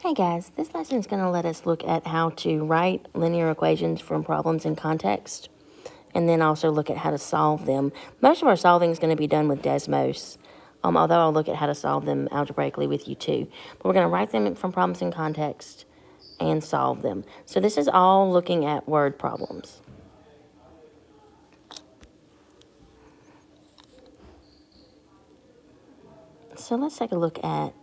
Hey guys, this lesson is going to let us look at how to write linear equations from problems in context, and then also look at how to solve them. Most of our solving is going to be done with Desmos, although I'll look at how to solve them algebraically with you too. But we're going to write them from problems in context and solve them. So this is all looking at word problems. So let's take a look at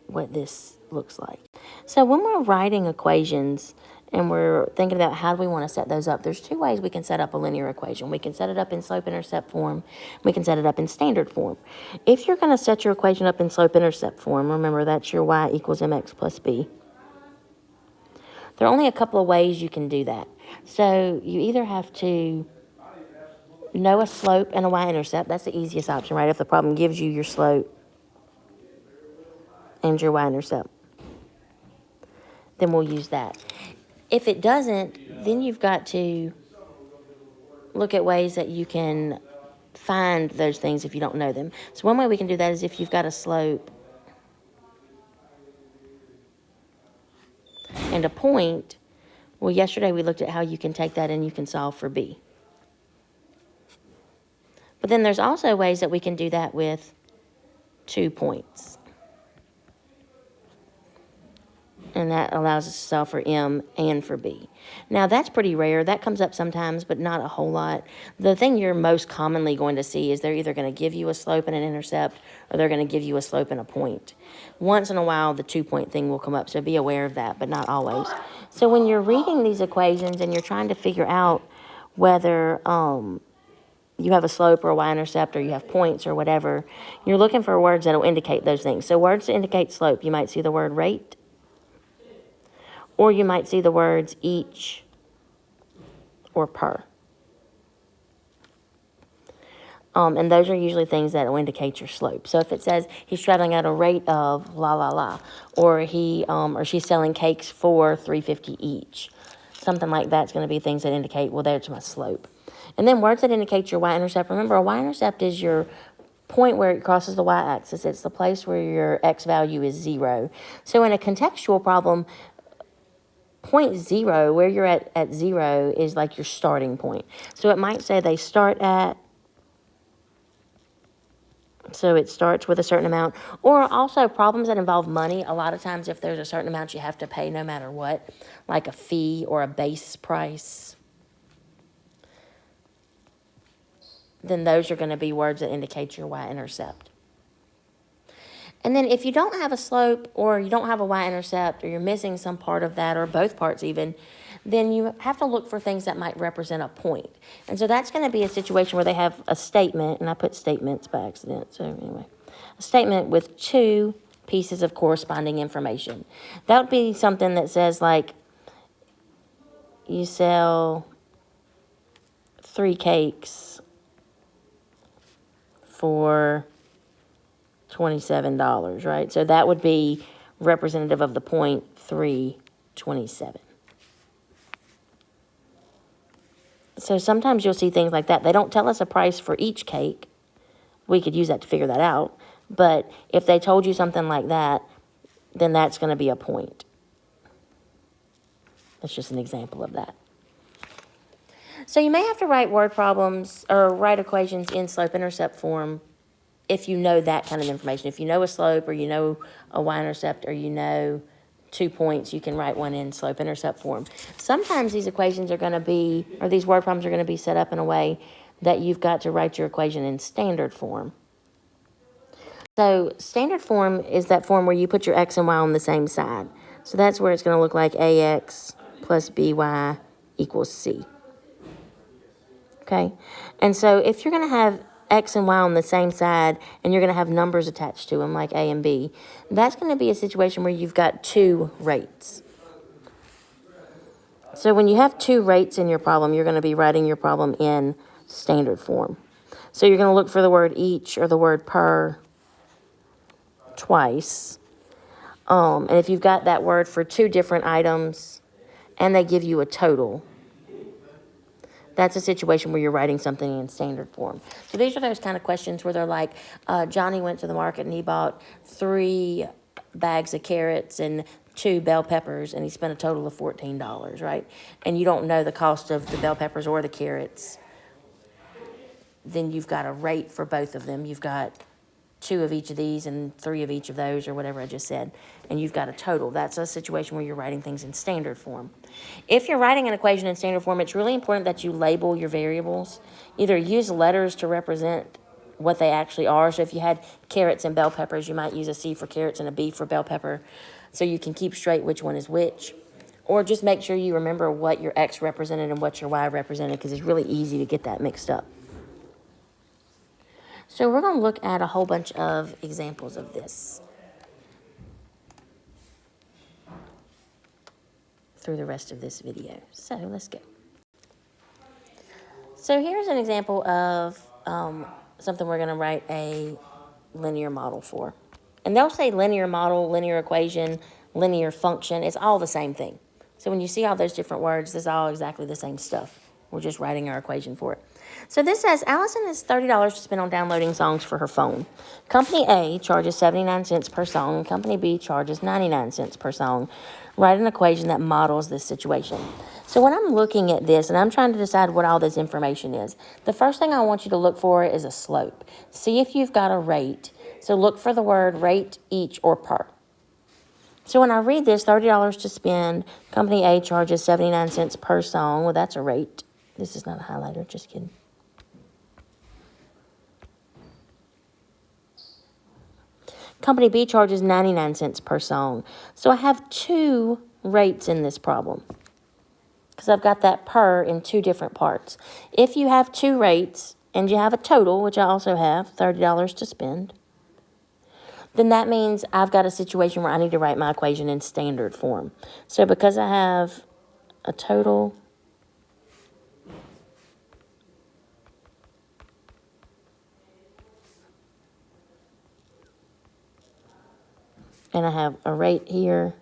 what this looks like. So when we're writing equations and we're thinking about how do we want to set those up, there's two ways we can set up a linear equation. We can set it up in slope-intercept form. We can set it up in standard form. If you're going to set your equation up in slope-intercept form, remember that's your y equals mx plus b. There are only a couple of ways you can do that. So you either have to know a slope and a y-intercept. That's the easiest option, right? If the problem gives you your slope and your y-intercept, then we'll use that. If it doesn't, then you've got to look at ways that you can find those things if you don't know them. So one way we can do that is if you've got a slope and a point. Well, yesterday we looked at how you can take that and you can solve for b. But then there's also ways that we can do that with 2 points. And that allows us to solve for m and for b. Now, that's pretty rare. That comes up sometimes, but not a whole lot. The thing you're most commonly going to see is they're either going to give you a slope and an intercept, or they're going to give you a slope and a point. Once in a while, the 2-point thing will come up, so be aware of that, but not always. So when you're reading these equations and you're trying to figure out whether you have a slope or a y-intercept, or you have points or whatever, you're looking for words that will indicate those things. So words to indicate slope, you might see the word rate, or you might see the words each or per. And those are usually things that will indicate your slope. So if it says he's traveling at a rate of la la la, or he or she's selling cakes for $3.50 each, something like that's going to be things that indicate, well, there's my slope. And then words that indicate your y-intercept. Remember, a y-intercept is your point where it crosses the y-axis. It's the place where your x value is 0. So in a contextual problem, point 0, where you're at 0, is like your starting point. So it might say they start at, so it starts with a certain amount. Or also problems that involve money. A lot of times if there's a certain amount you have to pay no matter what, like a fee or a base price, then those are going to be words that indicate your y-intercept. And then if you don't have a slope, or you don't have a y-intercept, or you're missing some part of that, or both parts even, then you have to look for things that might represent a point. And so that's going to be a situation where they have a statement, and I put statements by accident, so anyway. A statement with 2 pieces of corresponding information. That would be something that says, like, you sell 3 cakes for $27, right? So that would be representative of the point 327. So sometimes you'll see things like that. They don't tell us a price for each cake. We could use that to figure that out. But if they told you something like that, then that's going to be a point. That's just an example of that. So you may have to write word problems or write equations in slope-intercept form if you know that kind of information. If you know a slope, or you know a y-intercept, or you know 2 points, you can write one in slope-intercept form. Sometimes these equations are going to be, or these word problems are going to be set up in a way that you've got to write your equation in standard form. So standard form is that form where you put your x and y on the same side. So that's where it's going to look like ax plus by equals c. Okay? And so if you're going to have x and y on the same side, and you're going to have numbers attached to them, like a and b, that's going to be a situation where you've got 2 rates. So when you have 2 rates in your problem, you're going to be writing your problem in standard form. So you're going to look for the word each or the word per twice. And if you've got that word for 2 different items, and they give you a total, that's a situation where you're writing something in standard form. So these are those kind of questions where they're like, Johnny went to the market and he bought 3 bags of carrots and 2 bell peppers and he spent a total of $14, right? And you don't know the cost of the bell peppers or the carrots, then you've got a rate for both of them. You've got 2 of each of these and 3 of each of those, or whatever I just said, and you've got a total. That's a situation where you're writing things in standard form. If you're writing an equation in standard form, it's really important that you label your variables. Either use letters to represent what they actually are. So if you had carrots and bell peppers, you might use a C for carrots and a B for bell pepper, so you can keep straight which one is which. Or just make sure you remember what your X represented and what your Y represented, because it's really easy to get that mixed up. So we're going to look at a whole bunch of examples of this through the rest of this video. So let's go. So here's an example of something we're going to write a linear model for. And they'll say linear model, linear equation, linear function. It's all the same thing. So when you see all those different words, this is all exactly the same stuff. We're just writing our equation for it. So this says, Allison has $30 to spend on downloading songs for her phone. Company A charges 79 cents per song, and Company B charges 99 cents per song. Write an equation that models this situation. So when I'm looking at this, and I'm trying to decide what all this information is, the first thing I want you to look for is a slope. See if you've got a rate. So look for the word rate, each, or per. So when I read this, $30 to spend, Company A charges 79 cents per song. Well, that's a rate. This is not a highlighter, just kidding. Company B charges 99 cents per song. So I have 2 rates in this problem, because I've got that per in 2 different parts. If you have 2 rates and you have a total, which I also have, $30 to spend, then that means I've got a situation where I need to write my equation in standard form. So because I have a total and I have a rate here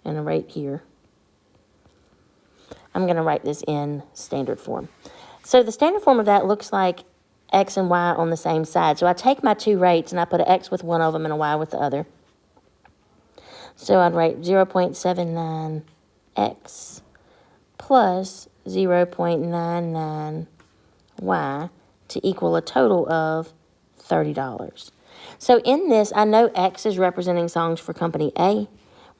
and a rate here, I'm going to write this in standard form. So the standard form of that looks like X and Y on the same side. So I take my 2 rates and I put an X with one of them and a Y with the other. So I'd write 0.79X plus 0.99Y to equal a total of $30. So in this, I know X is representing songs for Company A,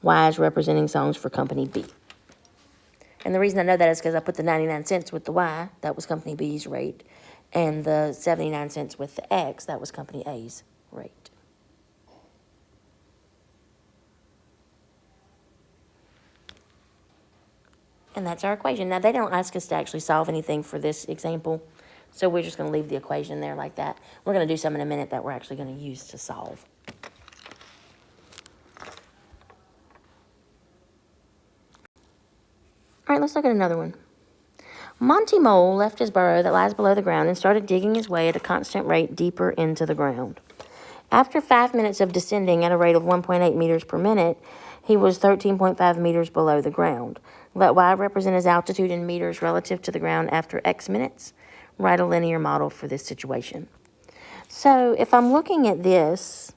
Y is representing songs for Company B. And the reason I know that is because I put the 99 cents with the Y, that was Company B's rate, and the 79 cents with the X, that was Company A's rate. And that's our equation. Now, they don't ask us to actually solve anything for this example, so we're just going to leave the equation there like that. We're going to do some in a minute that we're actually going to use to solve. All right, let's look at another one. Monty Mole left his burrow that lies below the ground and started digging his way at a constant rate deeper into the ground. After 5 minutes of descending at a rate of 1.8 meters per minute, he was 13.5 meters below the ground. Let Y represent his altitude in meters relative to the ground after X minutes. Write a linear model for this situation. So if I'm looking at this,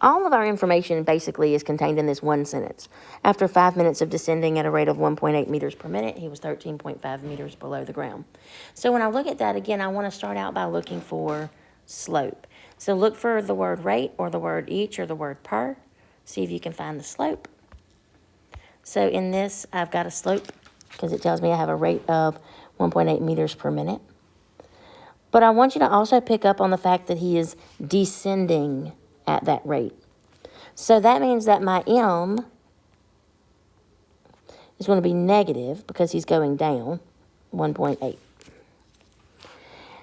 all of our information basically is contained in this one sentence. After 5 minutes of descending at a rate of 1.8 meters per minute, he was 13.5 meters below the ground. So when I look at that, again, I want to start out by looking for slope. So look for the word rate or the word each or the word per. See if you can find the slope. So in this, I've got a slope because it tells me I have a rate of 1.8 meters per minute. But I want you to also pick up on the fact that he is descending at that rate. So that means that my M is going to be negative because he's going down 1.8.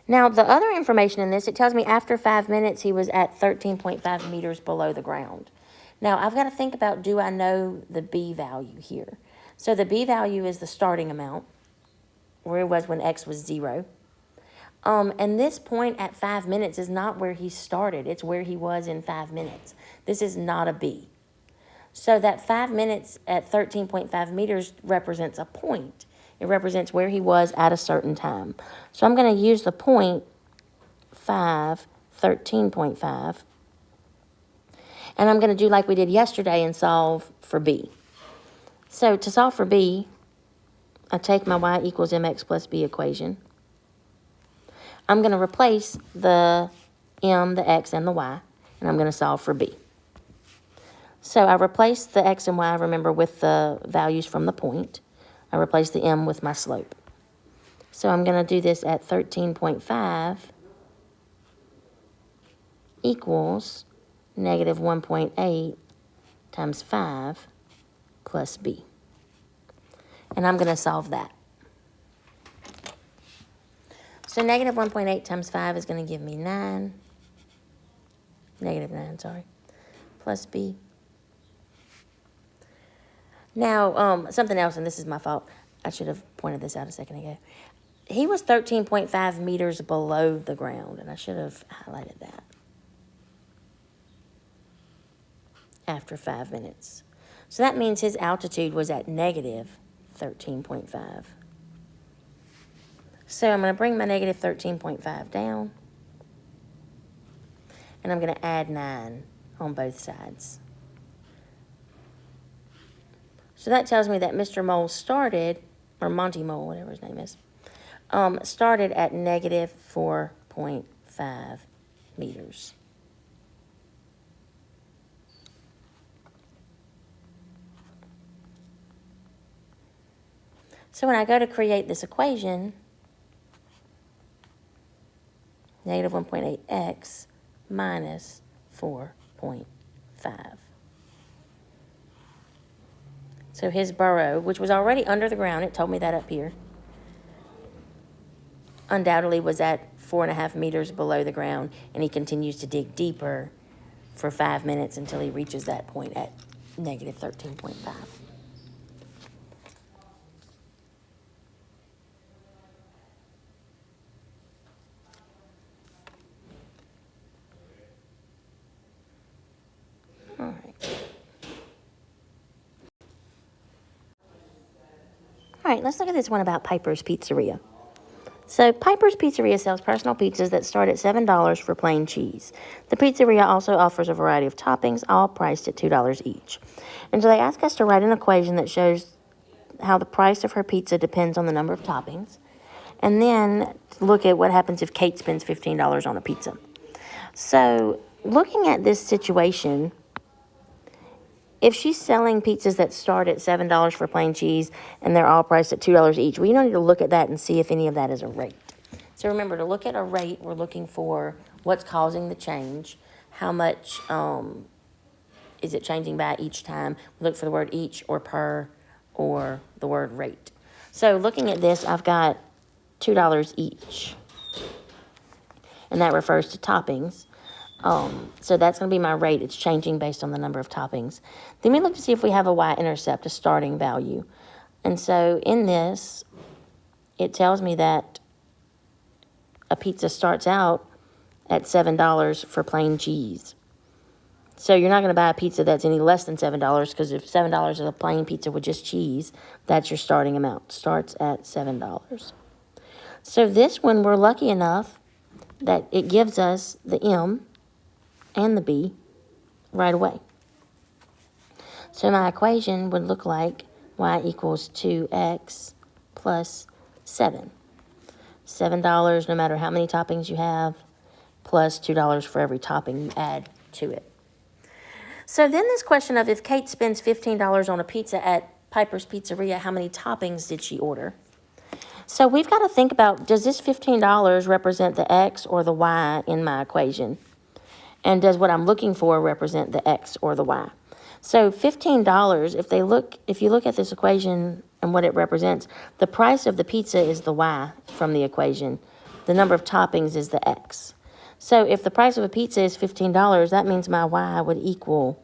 Now, the other information in this, it tells me after 5 minutes he was at 13.5 meters below the ground. Now, I've got to think about, do I know the B value here? So the B value is the starting amount, where it was when X was 0. And this point at 5 minutes is not where he started. It's where he was in 5 minutes. This is not a B. So that 5 minutes at 13.5 meters represents a point. It represents where he was at a certain time. So I'm going to use the point 5, 13.5. And I'm going to do like we did yesterday and solve for b. So to solve for b, I take my y equals mx plus b equation. I'm going to replace the m, the x, and the y, and I'm going to solve for b. So I replace the x and y, remember, with the values from the point. I replace the m with my slope. So I'm going to do this at 13.5 equals negative 1.8 times 5 plus b. And I'm going to solve that. So negative 1.8 times 5 is going to give me 9. Negative 9, sorry. Plus b. Now, something else, and this is my fault. I should have pointed this out a second ago. He was 13.5 meters below the ground, and I should have highlighted that after 5 minutes. So that means his altitude was at negative 13.5. So I'm going to bring my negative 13.5 down, and I'm going to add 9 on both sides. So that tells me that Mr. Mole started, or Monty Mole, whatever his name is, started at negative 4.5 meters. So when I go to create this equation, negative 1.8x minus 4.5. So his burrow, which was already under the ground, it told me that up here, undoubtedly was at 4.5 meters below the ground, and he continues to dig deeper for 5 minutes until he reaches that point at negative 13.5. All right. All right, let's look at this one about Piper's Pizzeria. So Piper's Pizzeria sells personal pizzas that start at $7 for plain cheese. The pizzeria also offers a variety of toppings, all priced at $2 each. And so they ask us to write an equation that shows how the price of her pizza depends on the number of toppings, and then look at what happens if Kate spends $15 on a pizza. So looking at this situation, if she's selling pizzas that start at $7 for plain cheese and they're all priced at $2 each, we need to look at that and see if any of that is a rate. So remember, to look at a rate, we're looking for what's causing the change, how much is it changing by each time. We look for the word each or per or the word rate. So looking at this, I've got $2 each, and that refers to toppings. So that's going to be my rate. It's changing based on the number of toppings. Then we look to see if we have a y-intercept, a starting value. And so in this, it tells me that a pizza starts out at $7 for plain cheese. So you're not going to buy a pizza that's any less than $7, because if $7 is a plain pizza with just cheese, that's your starting amount. Starts at $7. So this one, we're lucky enough that it gives us the M and the b right away. So my equation would look like y equals 2x plus 7. $7 no matter how many toppings you have, plus $2 for every topping you add to it. So then this question of if Kate spends $15 on a pizza at Piper's Pizzeria, how many toppings did she order? So we've got to think about, does this $15 represent the x or the y in my equation? And does what I'm looking for represent the x or the y? So $15, if you look at this equation and what it represents, the price of the pizza is the y from the equation. The number of toppings is the x. So if the price of a pizza is $15, that means my y would equal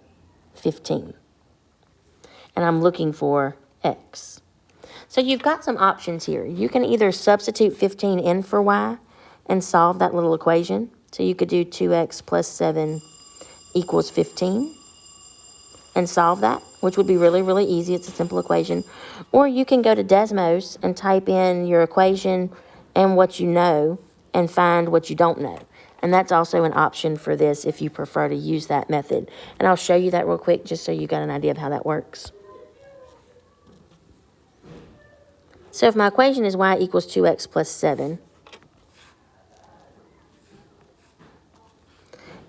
15. And I'm looking for x. So you've got some options here. You can either substitute 15 in for y and solve that little equation. So you could do 2x plus 7 equals 15. and solve that, which would be really, really easy. It's a simple equation. Or you can go to Desmos and type in your equation and what you know and find what you don't know. And that's also an option for this if you prefer to use that method. And I'll show you that real quick just so you got an idea of how that works. So if my equation is y equals 2x plus 7,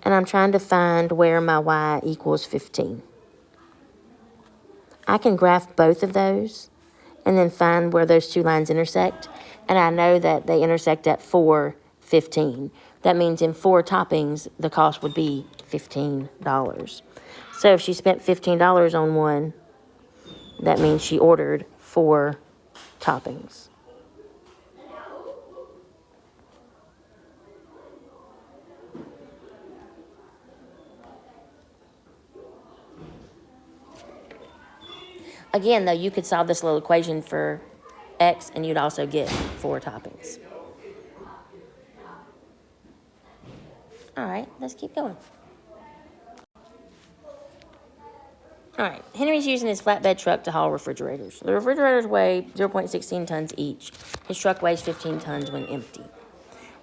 and I'm trying to find where my y equals 15, I can graph both of those and then find where those two lines intersect. And I know that they intersect at 4.15. That means in 4 toppings, the cost would be $15. So if she spent $15 on one, that means she ordered 4 toppings. Again, though, you could solve this little equation for x and you'd also get 4 toppings. All right, let's keep going. All right, Henry's using his flatbed truck to haul refrigerators. The refrigerators weigh 0.16 tons each. His truck weighs 15 tons when empty.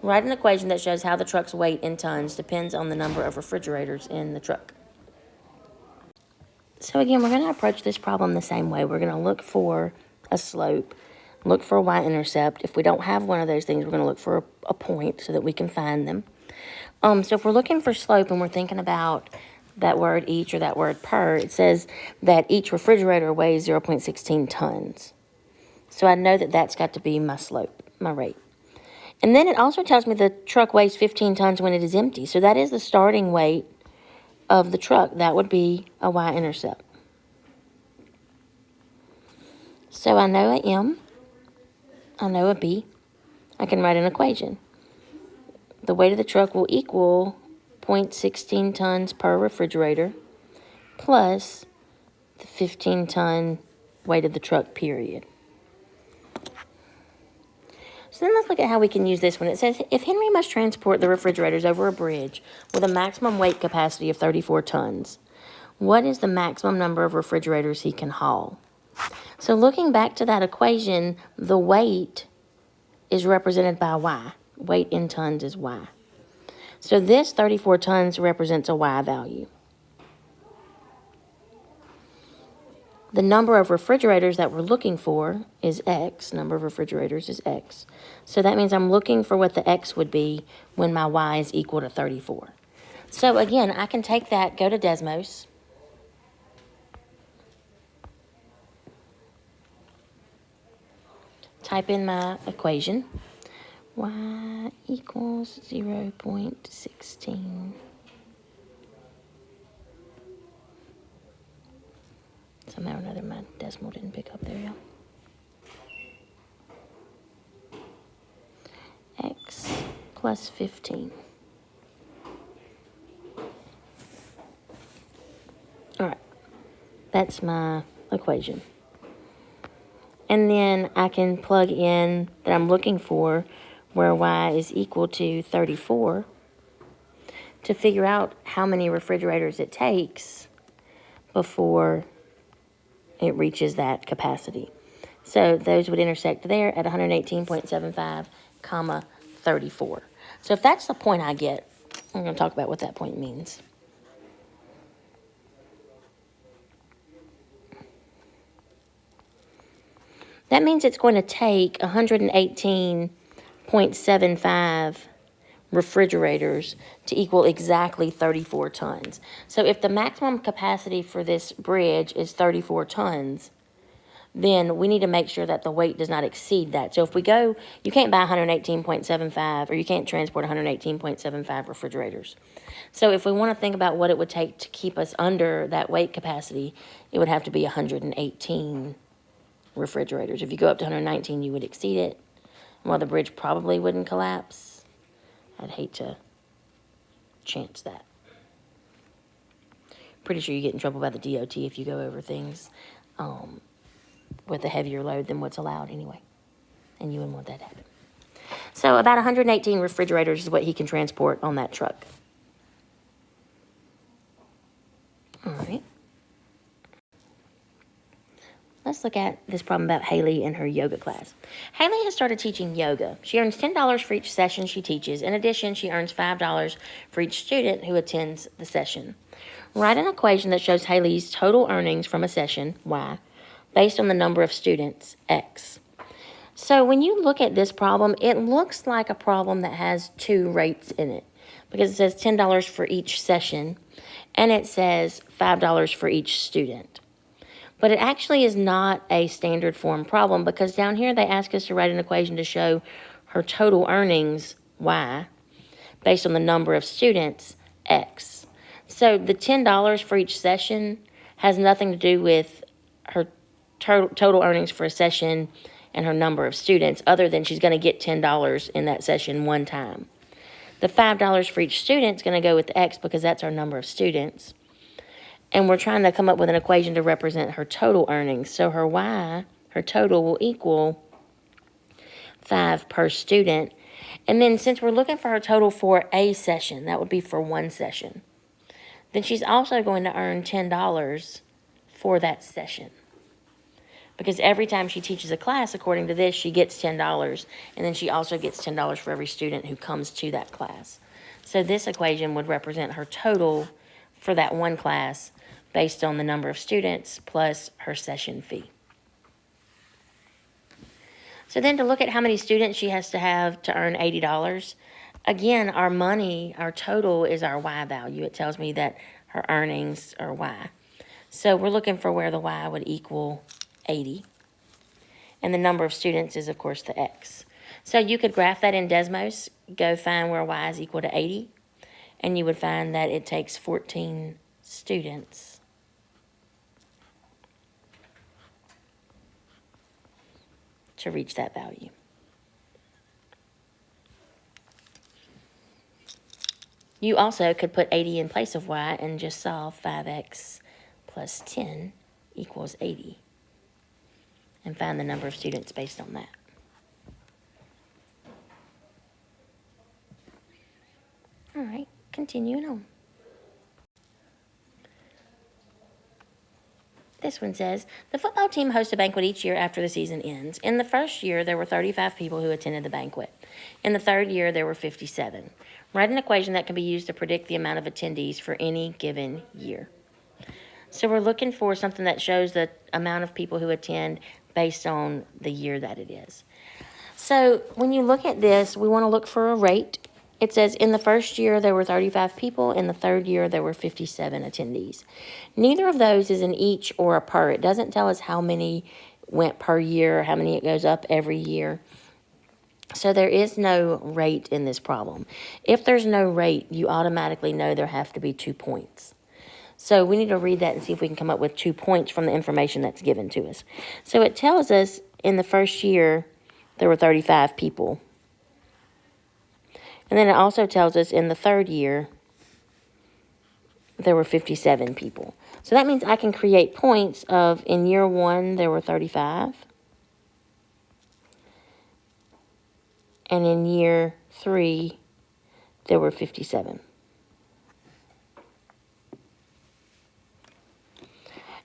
Write an equation that shows how the truck's weight in tons depends on the number of refrigerators in the truck. So again, we're going to approach this problem the same way. We're going to look for a slope, look for a y-intercept. If we don't have one of those things, we're going to look for a point so that we can find them. So if we're looking for slope and we're thinking about that word each or that word per, it says that each refrigerator weighs 0.16 tons. So I know that that's got to be my slope, my rate. And then it also tells me the truck weighs 15 tons when it is empty. So that is the starting weight of the truck. That would be a y-intercept. So I know a m, I know a b. I can write an equation. The weight of the truck will equal 0.16 tons per refrigerator plus the 15-ton weight of the truck, period. So then let's look at how we can use this one. It says, if Henry must transport the refrigerators over a bridge with a maximum weight capacity of 34 tons, what is the maximum number of refrigerators he can haul? So looking back to that equation, the weight is represented by y. Weight in tons is y. So this 34 tons represents a y value. The number of refrigerators that we're looking for is x. Number of refrigerators is x. So that means I'm looking for what the x would be when my y is equal to 34. So again, I can take that, go to Desmos. Type in my equation. Y equals 0.16. Somehow or another, my decimal didn't pick up there, y'all. X plus 15. All right, that's my equation. And then I can plug in that I'm looking for where y is equal to 34 to figure out how many refrigerators it takes before it reaches that capacity. So those would intersect there at 118.75, comma 34. So if that's the point I get, I'm going to talk about what that point means. That means it's going to take 118.75 refrigerators to equal exactly 34 tons. So if the maximum capacity for this bridge is 34 tons, then we need to make sure that the weight does not exceed that. So if we go, you can't buy 118.75 or you can't transport 118.75 refrigerators. So if we want to think about what it would take to keep us under that weight capacity, it would have to be 118 refrigerators. If you go up to 119, you would exceed it. While the bridge probably wouldn't collapse, I'd hate to chance that. Pretty sure you get in trouble by the DOT if you go over things with a heavier load than what's allowed anyway. And you wouldn't want that to happen. So about 118 refrigerators is what he can transport on that truck. All right. let's look at this problem about Haley and her yoga class. Haley has started teaching yoga. She earns $10 for each session she teaches. In addition, she earns $5 for each student who attends the session. Write an equation that shows Haley's total earnings from a session, Y, based on the number of students, X. So when you look at this problem, it looks like a problem that has two rates in it, because it says $10 for each session, and it says $5 for each student. But it actually is not a standard form problem, because down here they ask us to write an equation to show her total earnings, Y, based on the number of students, X. So the $10 for each session has nothing to do with her total earnings for a session and her number of students, other than she's going to get $10 in that session one time. The $5 for each student is going to go with the X because that's our number of students. And we're trying to come up with an equation to represent her total earnings. So her Y, her total, will equal 5 per student. And then since we're looking for her total for a session, that would be for one session, then she's also going to earn $10 for that session. Because every time she teaches a class, according to this, she gets $10, and then she also gets $10 for every student who comes to that class. So this equation would represent her total for that one class based on the number of students plus her session fee. So then to look at how many students she has to have to earn $80, again, our money, our total is our Y value. It tells me that her earnings are Y. So we're looking for where the Y would equal 80. And the number of students is, of course, the X. So you could graph that in Desmos, go find where Y is equal to 80, and you would find that it takes 14 students to reach that value. You also could put 80 in place of Y and just solve 5X plus 10 equals 80 and find the number of students based on that. All right, continuing on. This one says, the football team hosts a banquet each year after the season ends. In the first year, there were 35 people who attended the banquet. In the third year, there were 57. Write an equation that can be used to predict the amount of attendees for any given year. So we're looking for something that shows the amount of people who attend based on the year that it is. So when you look at this, we want to look for a rate. It says in the first year there were 35 people. In the third year there were 57 attendees. Neither of those is an each or a per. It doesn't tell us how many went per year or how many it goes up every year. So there is no rate in this problem. If there's no rate, you automatically know there have to be 2 points. So we need to read that and see if we can come up with 2 points from the information that's given to us. So it tells us in the first year there were 35 people. And then it also tells us in the third year there were 57 people. So that means I can create points of in year 1 there were 35. And in year 3 there were 57.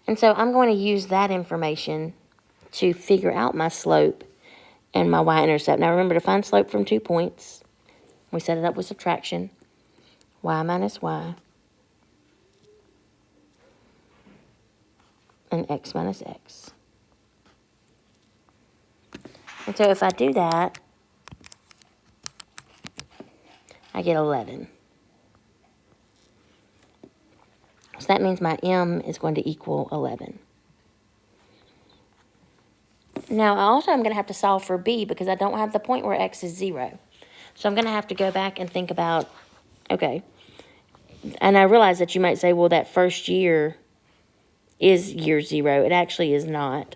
And so I'm going to use that information to figure out my slope and my y-intercept. Now remember to find slope from 2 points. We set it up with subtraction. Y minus y. And x minus x. And so if I do that, I get 11. So that means my m is going to equal 11. Now, I'm going to have to solve for b because I don't have the point where x is 0. So I'm going to have to go back and think about, okay. And I realize that you might say, well, that first year is year 0. It actually is not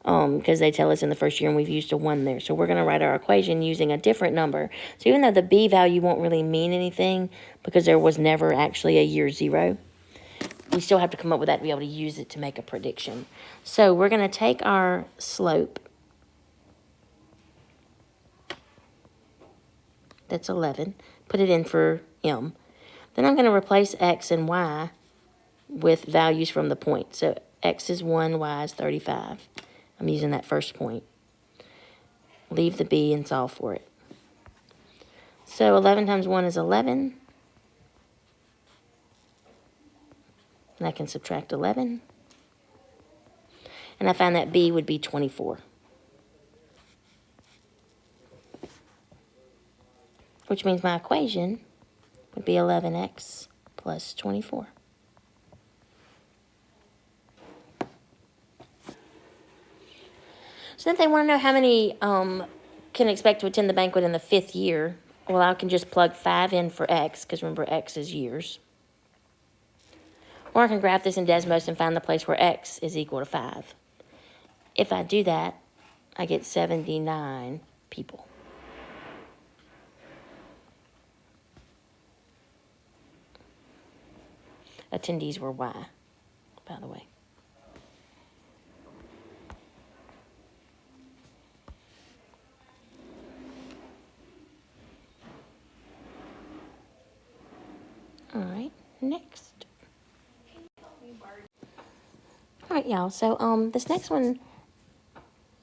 because they tell us in the first year and we've used a 1 there. So we're going to write our equation using a different number. So even though the b value won't really mean anything because there was never actually a year 0, we still have to come up with that to be able to use it to make a prediction. So we're going to take our slope, that's 11, put it in for m. Then I'm going to replace x and y with values from the point. So x is 1, y is 35. I'm using that first point. Leave the b and solve for it. So 11 times 1 is 11. And I can subtract 11. And I find that b would be 24. Which means my equation would be 11x plus 24. So if they want to know how many can expect to attend the banquet in the 5th year, well, I can just plug 5 in for x, because remember, x is years. Or I can graph this in Desmos and find the place where x is equal to 5. If I do that, I get 79 people. Attendees were y, by the way. All right, next. All right, y'all, so this next one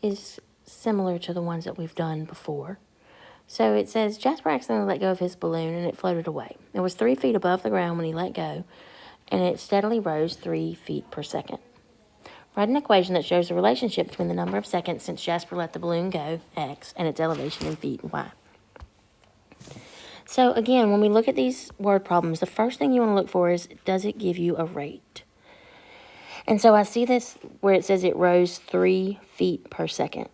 is similar to the ones that we've done before. So it says, Jasper accidentally let go of his balloon and it floated away. It was 3 feet above the ground when he let go, and it steadily rose 3 feet per second. Write an equation that shows the relationship between the number of seconds since Jasper let the balloon go, x, and its elevation in feet, y. So again, when we look at these word problems, the first thing you want to look for is, does it give you a rate? And so I see this where it says it rose 3 feet per second.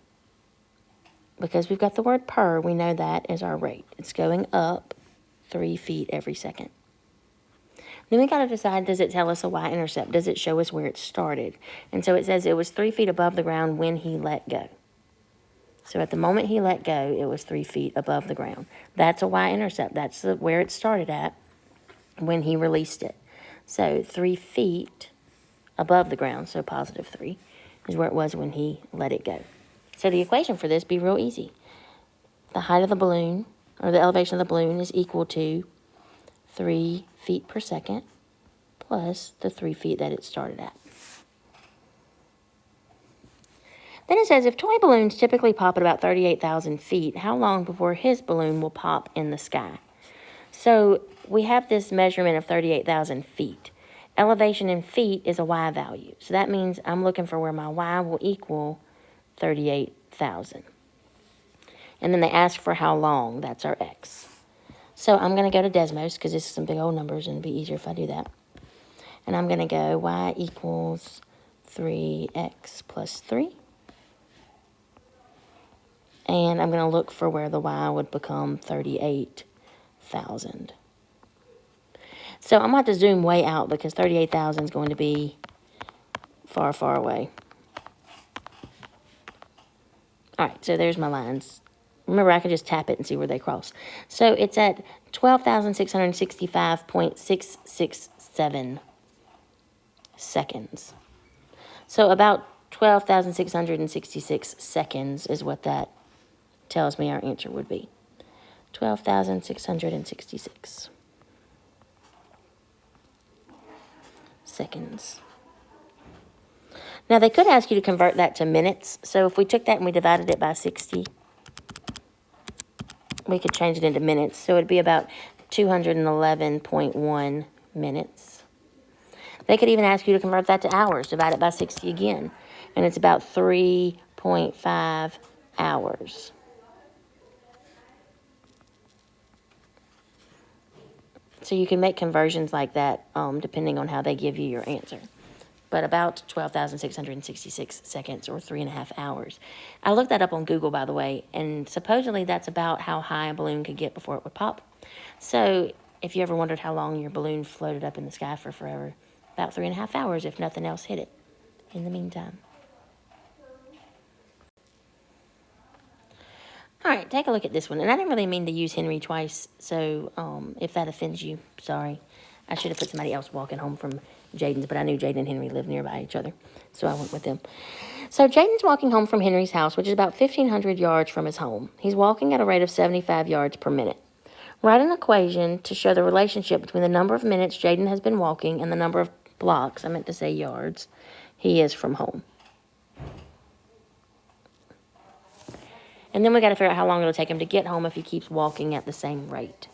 Because we've got the word per, we know that is our rate. It's going up 3 feet every second. Then we got to decide, does it tell us a y-intercept? Does it show us where it started? And so it says it was 3 feet above the ground when he let go. So at the moment he let go, it was 3 feet above the ground. That's a y-intercept. That's where it started at when he released it. So 3 feet above the ground, so positive 3, is where it was when he let it go. So the equation for this be real easy. The height of the balloon, or the elevation of the balloon, is equal to 3 feet per second plus the 3 feet that it started at. Then it says, if toy balloons typically pop at about 38,000 feet, how long before his balloon will pop in the sky? So we have this measurement of 38,000 feet. Elevation in feet is a y value. So that means I'm looking for where my y will equal 38,000. And then they ask for how long. That's our x. So I'm going to go to Desmos, because this is some big old numbers, and it'd be easier if I do that. And I'm going to go y equals 3x plus 3. And I'm going to look for where the y would become 38,000. So I'm going to have to zoom way out, because 38,000 is going to be far, far away. All right, so there's my lines. Remember, I can just tap it and see where they cross. So it's at 12,665.667 seconds. So about 12,666 seconds is what that tells me our answer would be. 12,666 seconds. Now, they could ask you to convert that to minutes. So if we took that and we divided it by 60, we could change it into minutes. So it'd be about 211.1 minutes. They could even ask you to convert that to hours, divide it by 60 again. And it's about 3.5 hours. So you can make conversions like that depending on how they give you your answer. But about 12,666 seconds, or 3.5 hours. I looked that up on Google, by the way, and supposedly that's about how high a balloon could get before it would pop. So if you ever wondered how long your balloon floated up in the sky for forever, about 3.5 hours if nothing else hit it in the meantime. All right, take a look at this one. And I didn't really mean to use Henry twice, so if that offends you, sorry. I should have put somebody else walking home from Jaden's, but I knew Jaden and Henry lived nearby each other, so I went with them. So Jaden's walking home from Henry's house, which is about 1,500 yards from his home. He's walking at a rate of 75 yards per minute. Write an equation to show the relationship between the number of minutes Jaden has been walking and the number of blocks, I meant to say yards, he is from home. And then we got to figure out how long it'll take him to get home if he keeps walking at the same rate.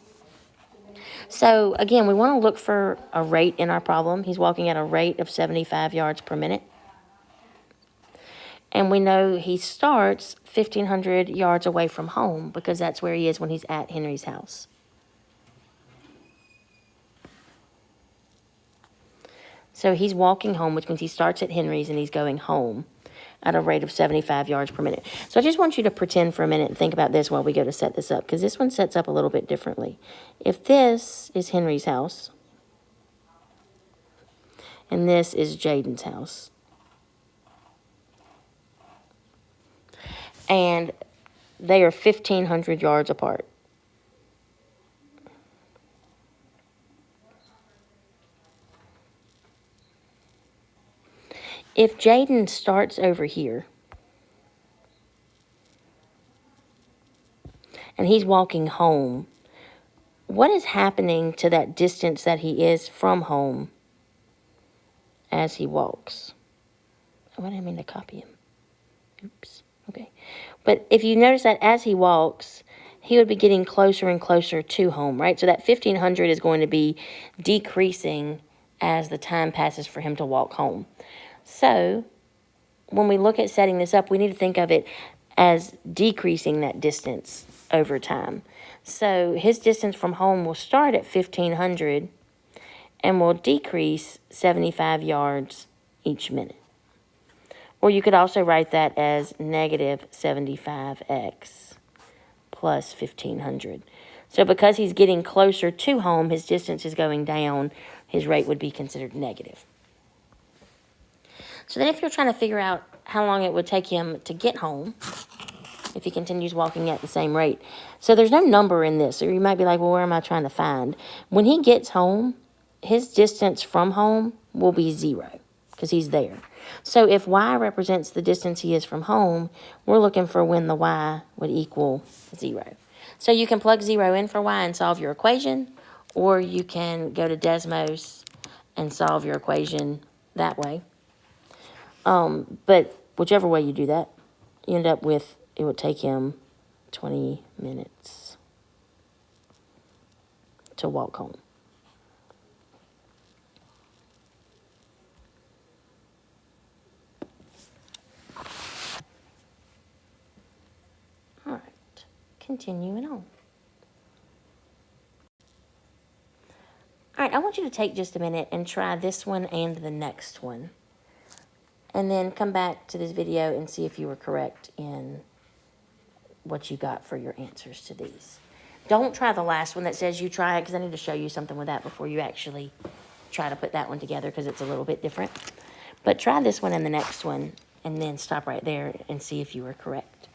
So, again, we want to look for a rate in our problem. He's walking at a rate of 75 yards per minute. And we know he starts 1,500 yards away from home because that's where he is when he's at Henry's house. So he's walking home, which means he starts at Henry's and he's going home at a rate of 75 yards per minute. So I just want you to pretend for a minute and think about this while we go to set this up, because this one sets up a little bit differently. If this is Henry's house, and this is Jaden's house, and they are 1,500 yards apart. If Jaden starts over here, and he's walking home, what is happening to that distance that he is from home as he walks? Oh, I didn't mean to copy him. Oops. Okay. But if you notice that as he walks, he would be getting closer and closer to home, right? So that 1,500 is going to be decreasing as the time passes for him to walk home. So when we look at setting this up, we need to think of it as decreasing that distance over time. So his distance from home will start at 1,500 and will decrease 75 yards each minute. Or you could also write that as negative 75x plus 1,500. So because he's getting closer to home, his distance is going down, his rate would be considered negative. So then if you're trying to figure out how long it would take him to get home, if he continues walking at the same rate. So there's no number in this. So you might be like, well, where am I trying to find? When he gets home, his distance from home will be 0 because he's there. So if y represents the distance he is from home, we're looking for when the y would equal 0. So you can plug 0 in for y and solve your equation, or you can go to Desmos and solve your equation that way. But whichever way you do that, you end up with, it would take him 20 minutes to walk home. All right, continuing on. All right, I want you to take just a minute and try this one and the next one. And then come back to this video and see if you were correct in what you got for your answers to these. Don't try the last one that says you try it, because I need to show you something with that before you actually try to put that one together, because it's a little bit different. But try this one and the next one, and then stop right there and see if you were correct.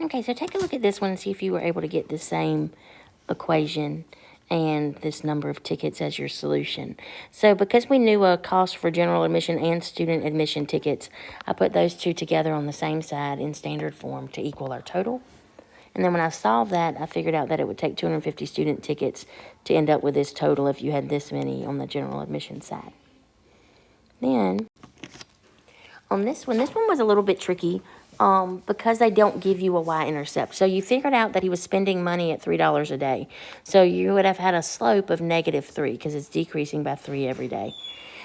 Okay, so take a look at this one and see if you were able to get the same equation and this number of tickets as your solution. So because we knew a cost for general admission and student admission tickets, I put those two together on the same side in standard form to equal our total. And then when I solved that, I figured out that it would take 250 student tickets to end up with this total if you had this many on the general admission side. Then on this one was a little bit tricky. Because they don't give you a y-intercept. So you figured out that he was spending money at $3 a day. So you would have had a slope of -3 because it's decreasing by 3 every day.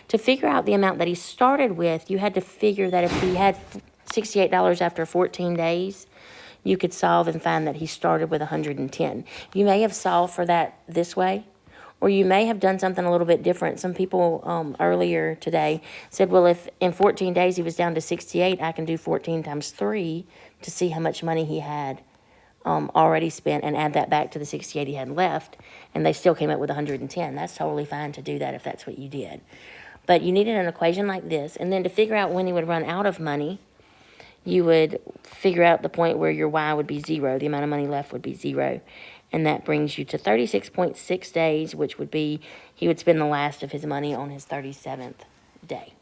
To figure out the amount that he started with, you had to figure that if he had $68 after 14 days, you could solve and find that he started with 110. You may have solved for that this way, or you may have done something a little bit different. Some people earlier today said, well, if in 14 days he was down to 68, I can do 14 times 3 to see how much money he had already spent and add that back to the 68 he had left, and they still came up with 110. That's totally fine to do that if that's what you did. But you needed an equation like this, and then to figure out when he would run out of money, you would figure out the point where your y would be 0, the amount of money left would be 0. And that brings you to 36.6 days, which would be, he would spend the last of his money on his 37th day.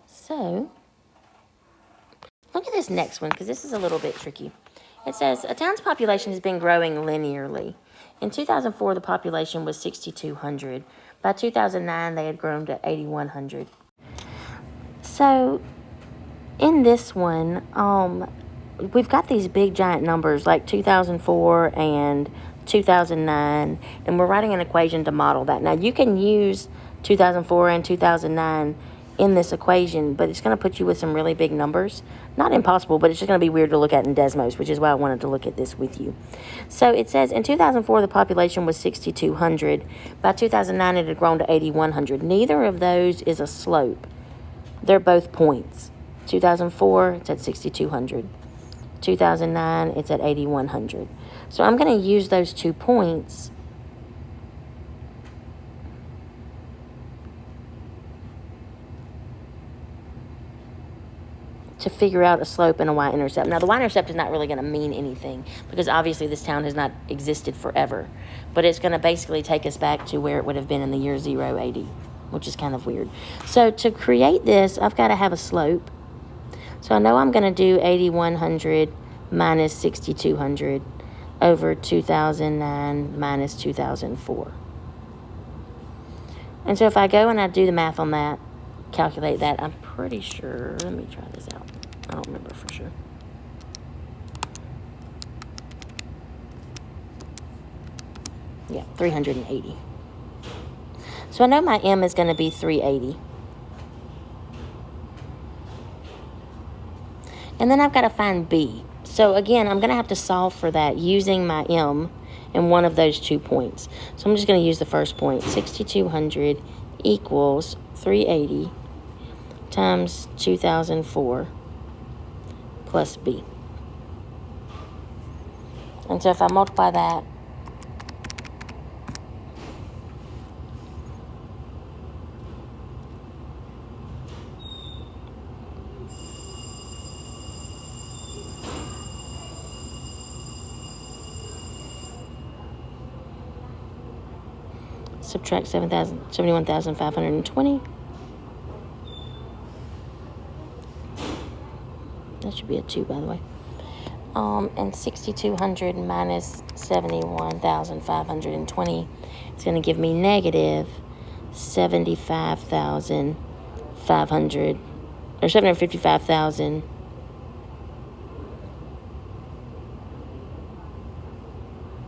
So, look at this next one, because this is a little bit tricky. It says, a town's population has been growing linearly. In 2004, the population was 6,200. By 2009, they had grown to 8,100. So, in this one, we've got these big giant numbers like 2004 and 2009, and we're writing an equation to model that. Now, you can use 2004 and 2009 in this equation, but it's going to put you with some really big numbers. Not impossible, but it's just going to be weird to look at in Desmos, which is why I wanted to look at this with you. So it says in 2004, the population was 6,200. By 2009, it had grown to 8,100. Neither of those is a slope. They're both points. 2004, it's at 6,200. 2009, it's at 8,100. So I'm going to use those 2 points to figure out a slope and a y-intercept. Now, the y-intercept is not really going to mean anything because obviously this town has not existed forever. But it's going to basically take us back to where it would have been in the year 0 AD, which is kind of weird. So to create this, I've got to have a slope. So I know I'm going to do 8,100 minus 6,200 over 2009 minus 2004. And so if I go and I do the math on that, calculate that, I'm pretty sure, let me try this out. I don't remember for sure. Yeah, 380. So I know my M is going to be 380. And then I've got to find B. So again, I'm going to have to solve for that using my M in one of those 2 points. So I'm just going to use the first point. 6,200 equals 380 times 2004 plus B. And so if I multiply that, subtract 71,520. That should be a 2, by the way. And 6,200 minus 71,520 is going to give me negative 75,500, or 755,000.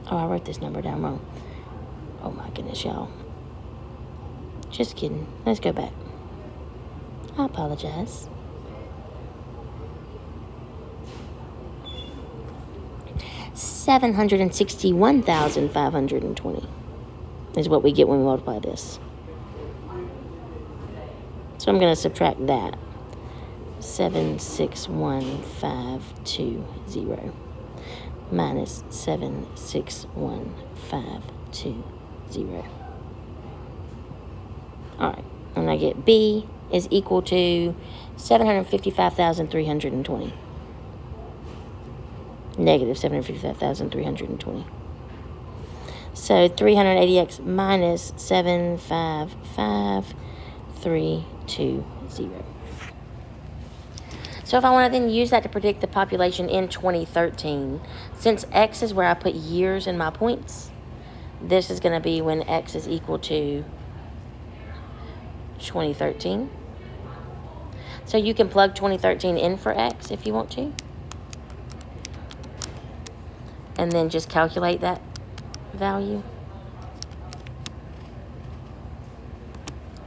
Oh, I wrote this number down wrong. Oh my goodness, y'all. Just kidding. Let's go back. I apologize. $761,520 is what we get when we multiply this. So I'm going to subtract that. 761,520 minus 761,520. All right, and I get B is equal to 755,320. Negative 755,320. So 380x minus 755,320. So if I want to then use that to predict the population in 2013, since X is where I put years in my points, this is going to be when X is equal to 2013. So you can plug 2013 in for X if you want to. And then just calculate that value,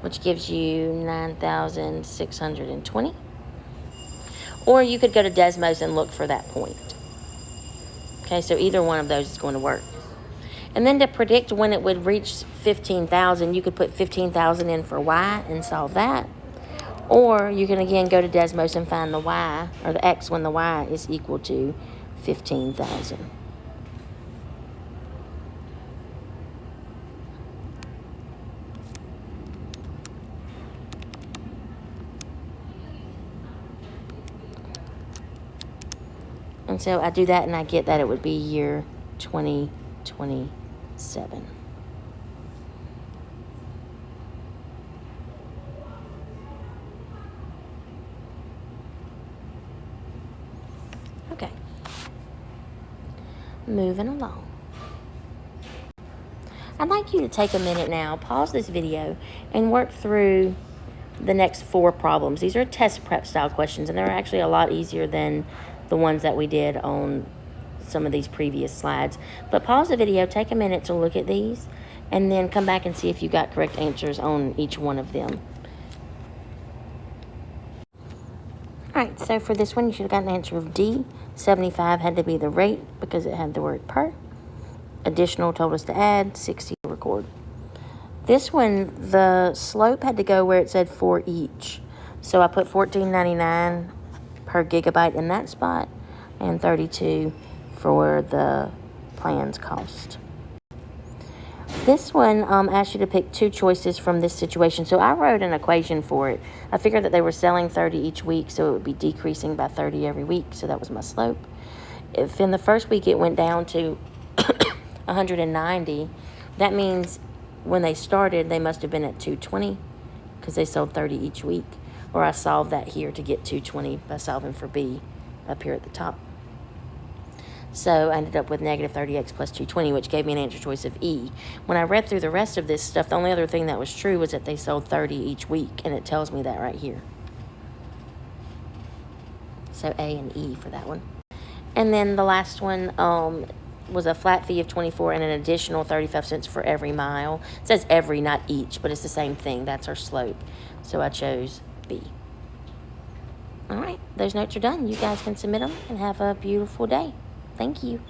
which gives you 9,620. Or you could go to Desmos and look for that point. Okay, so either one of those is going to work. And then to predict when it would reach 15,000, you could put 15,000 in for Y and solve that. Or you can again go to Desmos and find the Y, or the X when the Y is equal to 15,000. And so I do that and I get that it would be year 2027. Okay. Moving along. I'd like you to take a minute now, pause this video, and work through the next 4 problems. These are test prep style questions, and they're actually a lot easier than the ones that we did on some of these previous slides. But pause the video, take a minute to look at these, and then come back and see if you got correct answers on each one of them. Alright, so for this one, you should have gotten an answer of D. 75 had to be the rate because it had the word per. Additional told us to add, 60 to record. This one, the slope had to go where it said for each. So I put $14.99 per gigabyte in that spot and $32 for the plan's cost. This one asked you to pick 2 choices from this situation. So I wrote an equation for it. I figured that they were selling 30 each week, so it would be decreasing by 30 every week. So that was my slope. If in the first week it went down to 190, that means when they started, they must have been at 220 because they sold 30 each week. Or I solved that here to get 220 by solving for B up here at the top. So I ended up with negative 30x plus 220, which gave me an answer choice of E. When I read through the rest of this stuff, the only other thing that was true was that they sold 30 each week, and it tells me that right here. So A and E for that one. And then the last one was a flat fee of 24 and an additional 35 cents for every mile. It says every, not each, but it's the same thing. That's our slope. So I chose B. All right, those notes are done. You guys can submit them and have a beautiful day. Thank you.